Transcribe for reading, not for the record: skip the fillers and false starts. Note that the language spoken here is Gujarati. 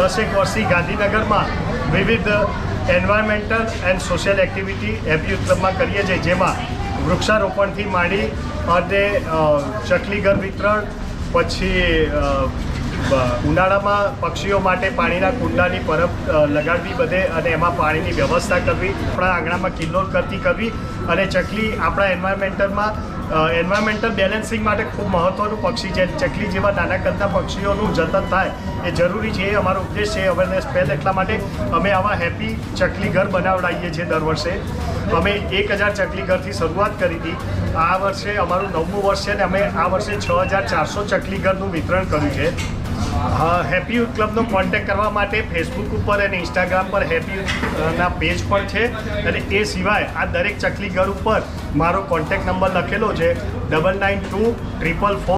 10 વર્ષથી ગાંધીનગરમાં વિવિધ environmental and social activity happy youth ક્લબમાં કરીએ છીએ, જેમાં વૃક્ષારોપણથી માંડી અને ચકલી ઘર વિતરણ, પછી ઉનાળામાં પક્ષીઓ માટે પાણીના કુંડાની પરબ લગાડવી બધે અને એમાં પાણીની વ્યવસ્થા કરવી, આપણા આંગણામાં કિલ્લોલ કરવી અને ચકલી આપણા એન્વાયરમેન્ટલ બેલેન્સિંગ માટે ખૂબ મહત્ત્વનું પક્ષી છે. ચકલી જેવા નાના કદના પક્ષીઓનું જતન થાય એ જરૂરી છે. એ અમારો ઉદ્દેશ છે. અવેરનેસ પહેલ એટલા માટે અમે આવા હેપી ચકલી ઘર બનાવડાવીએ છીએ દર વર્ષે. અમે 1000 ચકલી ઘરથી શરૂઆત કરી હતી. આ વર્ષે અમારું 9મું વર્ષ છે અને અમે આ વર્ષે 6400 ચકલી ઘરનું વિતરણ કર્યું છે. હેપી યુથ ક્લબનો કોન્ટેક્ટ કરવા માટે ફેસબુક ઉપર અને ઇન્સ્ટાગ્રામ પર હેપી યુથના પેજ પણ છે, અને એ સિવાય આ દરેક ચકલી ઘર ઉપર મારો કોન્ટેક્ટ નંબર લખેલો છે 992444